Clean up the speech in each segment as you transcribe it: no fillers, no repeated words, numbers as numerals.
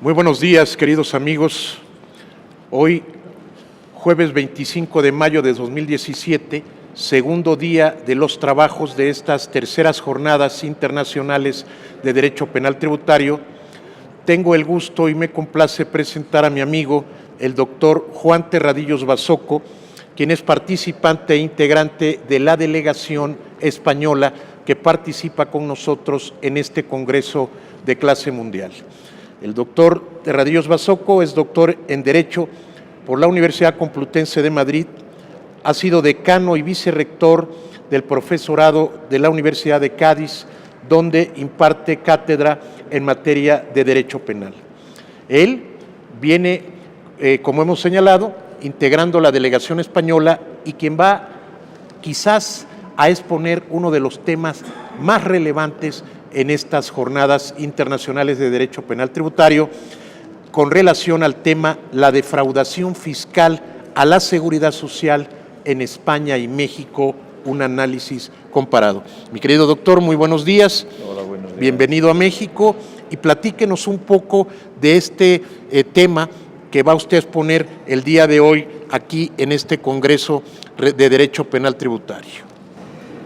Muy buenos días, queridos amigos. Hoy, jueves 25 de mayo de 2017, segundo día de los trabajos de estas terceras jornadas internacionales de Derecho Penal Tributario, tengo el gusto y me complace presentar a mi amigo, el doctor Juan Terradillos Basoco, quien es participante e integrante de la delegación española que participa con nosotros en este congreso de clase mundial. El doctor Terradillos Basoco es doctor en Derecho por la Universidad Complutense de Madrid, ha sido decano y vicerrector del profesorado de la Universidad de Cádiz, donde imparte cátedra en materia de Derecho Penal. Él viene, como hemos señalado, integrando la delegación española y quien va quizás a exponer uno de los temas más relevantes en estas jornadas internacionales de Derecho Penal Tributario con relación al tema la defraudación fiscal a la seguridad social en España y México, un análisis comparado. Mi querido doctor, muy buenos días. Hola, buenos días. Bienvenido a México y platíquenos un poco de este tema que va usted a exponer el día de hoy aquí en este Congreso de Derecho Penal Tributario.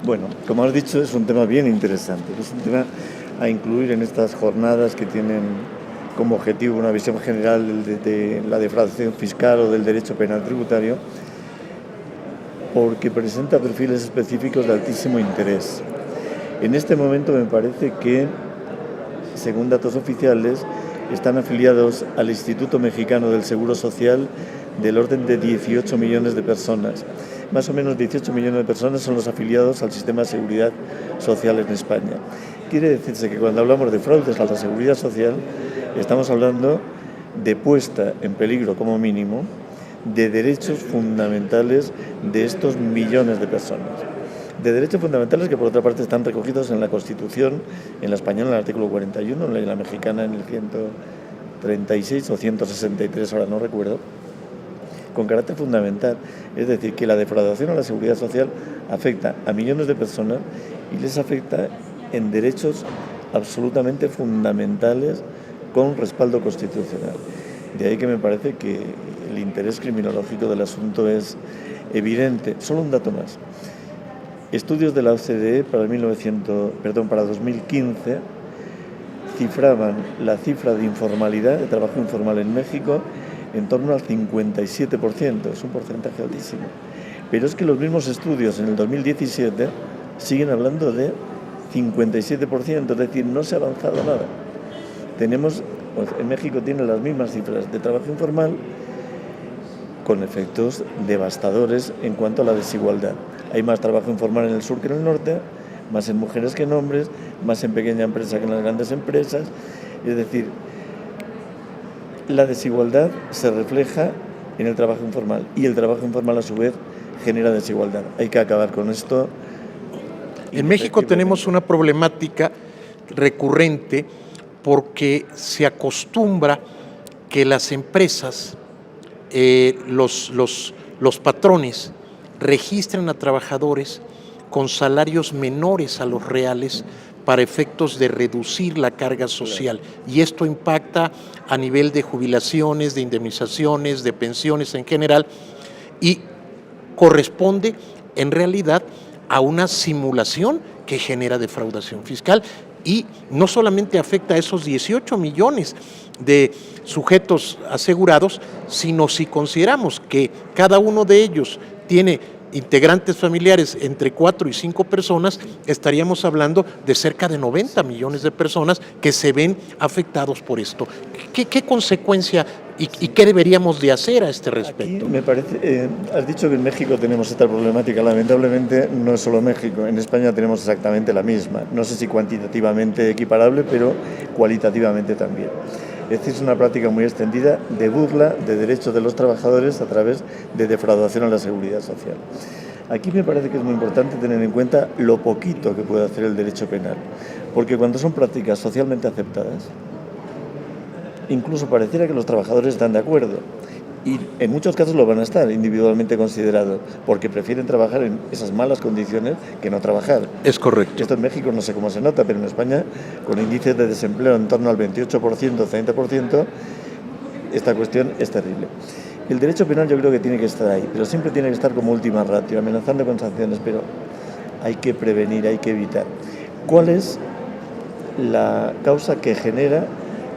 Bueno, como has dicho, es un tema bien interesante, es un tema a incluir en estas jornadas que tienen como objetivo una visión general de la defraudación fiscal o del derecho penal tributario, porque presenta perfiles específicos de altísimo interés. En este momento me parece que, según datos oficiales, están afiliados al Instituto Mexicano del Seguro Social del orden de 18 millones de personas. Más o menos 18 millones de personas son los afiliados al sistema de seguridad social en España. Quiere decirse que cuando hablamos de fraudes a la seguridad social, estamos hablando de puesta en peligro, como mínimo, de derechos fundamentales de estos millones de personas. De derechos fundamentales que, por otra parte, están recogidos en la Constitución, en la española en el artículo 41, en la mexicana en el 136 o 163, ahora no recuerdo, con carácter fundamental. Es decir, que la defraudación a la seguridad social afecta a millones de personas y les afecta en derechos absolutamente fundamentales con respaldo constitucional. De ahí que me parece que el interés criminológico del asunto es evidente. Solo un dato más. Estudios de la OCDE para 2015 cifraban la cifra de informalidad, de trabajo informal en México, en torno al 57%, es un porcentaje altísimo. Pero es que los mismos estudios en el 2017 siguen hablando de 57%, es decir, no se ha avanzado nada. En México tiene las mismas cifras de trabajo informal con efectos devastadores en cuanto a la desigualdad. Hay más trabajo informal en el sur que en el norte, más en mujeres que en hombres, más en pequeña empresa que en las grandes empresas. Es decir, la desigualdad se refleja en el trabajo informal y el trabajo informal a su vez genera desigualdad. Hay que acabar con esto. En México tenemos una problemática recurrente porque se acostumbra que las empresas, los patrones, registran a trabajadores con salarios menores a los reales para efectos de reducir la carga social. Y esto impacta a nivel de jubilaciones, de indemnizaciones, de pensiones en general, y corresponde en realidad a una simulación que genera defraudación fiscal. Y no solamente afecta a esos 18 millones de sujetos asegurados, sino si consideramos que cada uno de ellos tiene integrantes familiares entre 4 y 5 personas, estaríamos hablando de cerca de 90 millones de personas que se ven afectados por esto. ¿Qué consecuencia y qué deberíamos de hacer a este respecto? Aquí me parece, has dicho que en México tenemos esta problemática, lamentablemente no es solo México, en España tenemos exactamente la misma, no sé si cuantitativamente equiparable, pero cualitativamente también. Es decir, es una práctica muy extendida de burla de derechos de los trabajadores a través de defraudación a la seguridad social. Aquí me parece que es muy importante tener en cuenta lo poquito que puede hacer el derecho penal, porque cuando son prácticas socialmente aceptadas, incluso pareciera que los trabajadores están de acuerdo, Y en muchos casos lo van a estar individualmente considerados, porque prefieren trabajar en esas malas condiciones que no trabajar. Es correcto. Esto en México no sé cómo se nota, pero en España, con índices de desempleo en torno al 28%, 30%, esta cuestión es terrible. El derecho penal yo creo que tiene que estar ahí, pero siempre tiene que estar como última ratio, amenazando con sanciones, pero hay que prevenir, hay que evitar. ¿Cuál es la causa que genera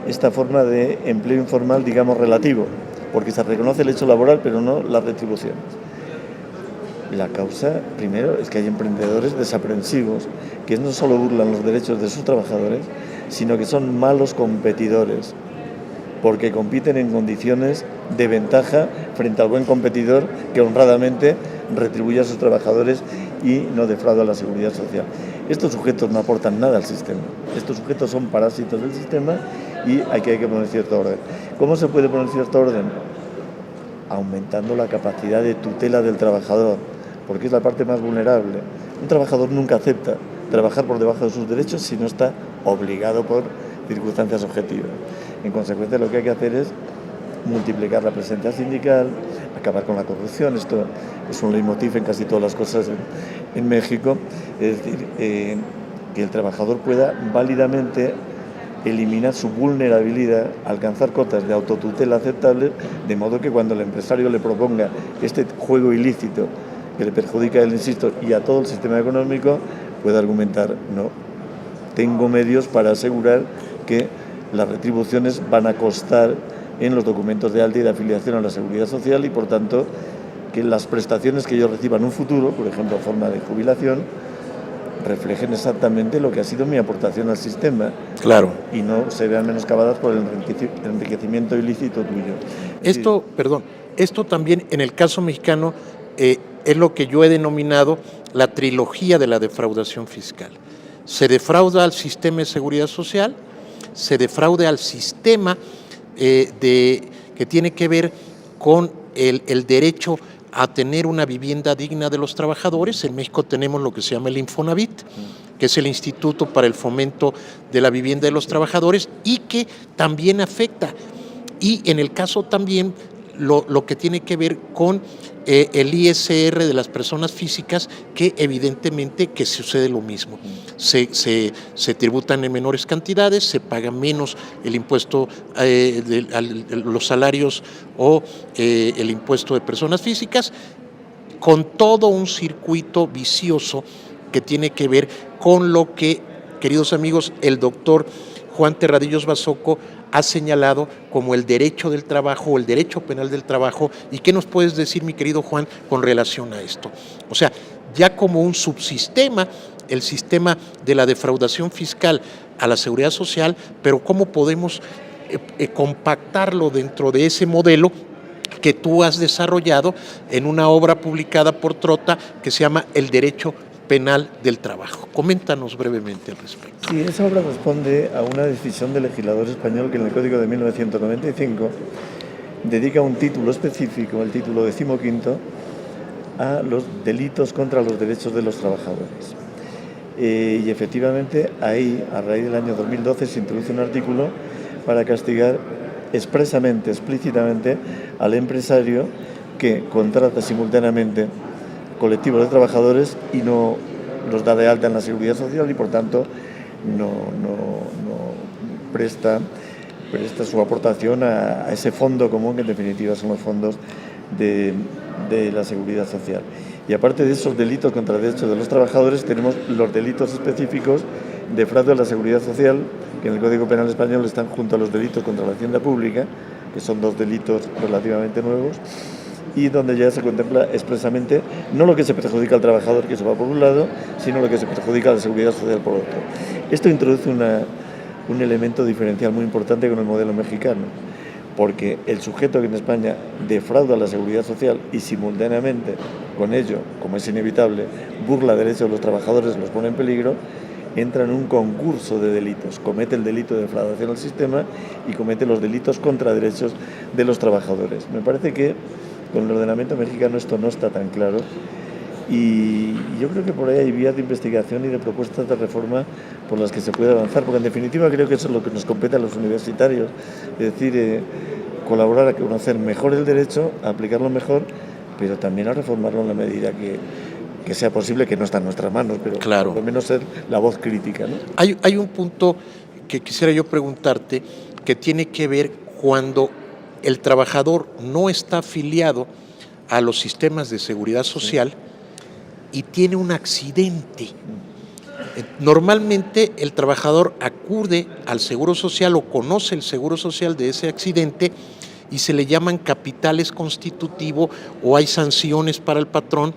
esta forma de empleo informal, digamos, relativo? Porque se reconoce el hecho laboral, pero no las retribuciones. La causa, primero, es que hay emprendedores desaprensivos que no solo burlan los derechos de sus trabajadores, sino que son malos competidores, porque compiten en condiciones de ventaja frente al buen competidor que honradamente retribuye a sus trabajadores y no defrauda la seguridad social. Estos sujetos no aportan nada al sistema. Estos sujetos son parásitos del sistema y hay que poner cierto orden. ¿Cómo se puede poner cierto orden? Aumentando la capacidad de tutela del trabajador, porque es la parte más vulnerable. Un trabajador nunca acepta trabajar por debajo de sus derechos si no está obligado por circunstancias objetivas. En consecuencia, lo que hay que hacer es multiplicar la presencia sindical, acabar con la corrupción. Esto es un leitmotiv en casi todas las cosas en México. Es decir, que el trabajador pueda válidamente eliminar su vulnerabilidad, alcanzar cotas de autotutela aceptables, de modo que cuando el empresario le proponga este juego ilícito que le perjudica a él, insisto, y a todo el sistema económico, pueda argumentar, no, tengo medios para asegurar que las retribuciones van a constar en los documentos de alta y de afiliación a la Seguridad Social y, por tanto, que las prestaciones que yo reciba en un futuro, por ejemplo, en forma de jubilación, reflejen exactamente lo que ha sido mi aportación al sistema. Claro. Y no se vean menoscabadas por el enriquecimiento ilícito tuyo. Esto también en el caso mexicano es lo que yo he denominado la trilogía de la defraudación fiscal. Se defrauda al sistema de seguridad social, se defrauda al sistema que tiene que ver con el derecho a tener una vivienda digna de los trabajadores. En México tenemos lo que se llama el Infonavit, que es el Instituto para el Fomento de la Vivienda de los Trabajadores y que también afecta. Y en el caso también lo que tiene que ver con el ISR de las personas físicas, que evidentemente que sucede lo mismo. Se tributan en menores cantidades, se paga menos el impuesto los salarios o el impuesto de personas físicas, con todo un circuito vicioso que tiene que ver con lo que, queridos amigos, el doctor Juan Terradillos Basoco ha señalado como el derecho del trabajo o el derecho penal del trabajo. ¿Y qué nos puedes decir, mi querido Juan, con relación a esto? O sea, ya como un subsistema, el sistema de la defraudación fiscal a la seguridad social, pero ¿cómo podemos compactarlo dentro de ese modelo que tú has desarrollado en una obra publicada por Trota que se llama El Derecho Penal del Trabajo? Coméntanos brevemente al respecto. Sí, esa obra responde a una decisión del legislador español que en el Código de 1995 dedica un título específico, el título 15, a los delitos contra los derechos de los trabajadores. Y efectivamente ahí, a raíz del año 2012, se introduce un artículo para castigar expresamente, explícitamente al empresario que contrata simultáneamente colectivos de trabajadores y no los da de alta en la Seguridad Social y, por tanto, no presta su aportación a ese fondo común, que en definitiva son los fondos de la Seguridad Social. Y aparte de esos delitos contra derechos de los trabajadores, tenemos los delitos específicos de fraude a la Seguridad Social, que en el Código Penal español están junto a los delitos contra la hacienda pública, que son dos delitos relativamente nuevos, y donde ya se contempla expresamente no lo que se perjudica al trabajador, que eso va por un lado, sino lo que se perjudica a la Seguridad Social por otro. Esto introduce un elemento diferencial muy importante con el modelo mexicano, porque el sujeto que en España defrauda la Seguridad Social y simultáneamente con ello, como es inevitable, burla derechos de los trabajadores, los pone en peligro, entra en un concurso de delitos, comete el delito de defraudación al sistema y comete los delitos contra derechos de los trabajadores. Me parece que con el ordenamiento mexicano esto no está tan claro Y yo creo que por ahí hay vías de investigación y de propuestas de reforma por las que se puede avanzar, porque en definitiva creo que eso es lo que nos compete a los universitarios, es decir, colaborar a conocer mejor el derecho, a aplicarlo mejor, pero también a reformarlo en la medida que sea posible, que no está en nuestras manos, pero Claro. por lo menos ser la voz crítica, ¿no? Hay un punto que quisiera yo preguntarte que tiene que ver cuando el trabajador no está afiliado a los sistemas de seguridad social y tiene un accidente. Normalmente el trabajador acude al Seguro Social o conoce el Seguro Social de ese accidente y se le llaman capitales constitutivos o hay sanciones para el patrón,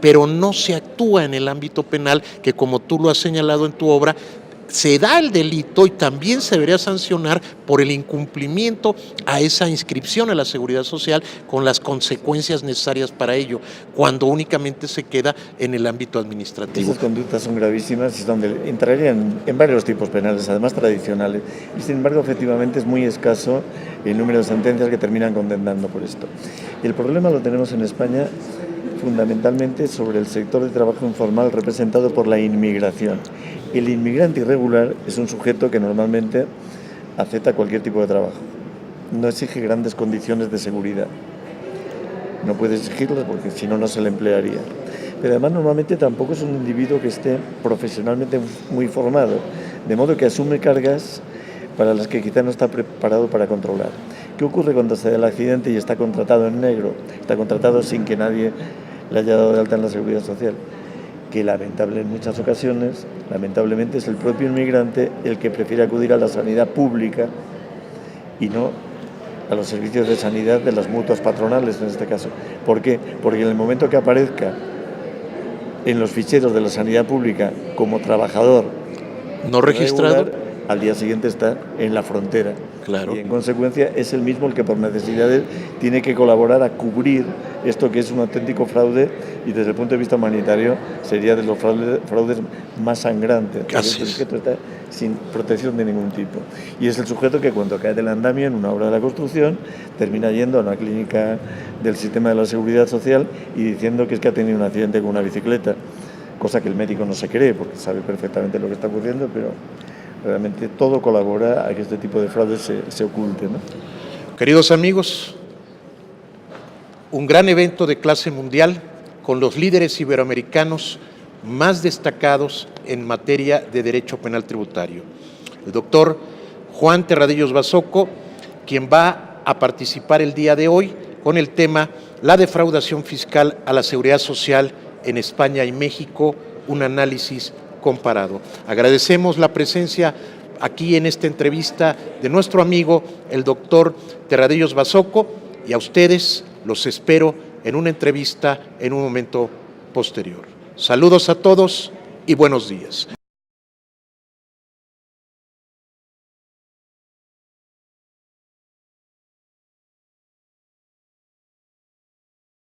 pero no se actúa en el ámbito penal, que como tú lo has señalado en tu obra, se da el delito y también se debería sancionar por el incumplimiento a esa inscripción a la Seguridad Social con las consecuencias necesarias para ello, cuando únicamente se queda en el ámbito administrativo. Esas conductas son gravísimas y donde entrarían en varios tipos penales, además tradicionales, y sin embargo efectivamente es muy escaso el número de sentencias que terminan condenando por esto. Y el problema lo tenemos en España fundamentalmente sobre el sector de trabajo informal representado por la inmigración. El inmigrante irregular es un sujeto que normalmente acepta cualquier tipo de trabajo. No exige grandes condiciones de seguridad. No puede exigirlas porque si no, no se le emplearía. Pero además normalmente tampoco es un individuo que esté profesionalmente muy formado, de modo que asume cargas para las que quizá no está preparado para controlar. ¿Qué ocurre cuando se da el accidente y está contratado en negro? Está contratado sin que nadie le haya dado de alta en la Seguridad Social. Que en muchas ocasiones, lamentablemente, es el propio inmigrante el que prefiere acudir a la sanidad pública y no a los servicios de sanidad de las mutuas patronales en este caso. ¿Por qué? Porque en el momento que aparezca en los ficheros de la sanidad pública como trabajador no registrado, regular, al día siguiente está en la frontera. Claro. Y en consecuencia es el mismo el que por necesidades tiene que colaborar a cubrir esto que es un auténtico fraude y desde el punto de vista humanitario sería de los fraudes más sangrantes. Porque el sujeto está sin protección de ningún tipo. Y es el sujeto que cuando cae del andamio en una obra de la construcción termina yendo a una clínica del sistema de la Seguridad Social y diciendo que es que ha tenido un accidente con una bicicleta, cosa que el médico no se cree porque sabe perfectamente lo que está ocurriendo, pero realmente todo colabora a que este tipo de fraudes se oculte, ¿no? Queridos amigos, un gran evento de clase mundial con los líderes iberoamericanos más destacados en materia de derecho penal tributario. El doctor Juan Terradillos Basoco, quien va a participar el día de hoy con el tema La defraudación fiscal a la Seguridad Social en España y México, un análisis comparado. Agradecemos la presencia aquí en esta entrevista de nuestro amigo, el doctor Terradillos Basoco, y a ustedes los espero en una entrevista en un momento posterior. Saludos a todos y buenos días.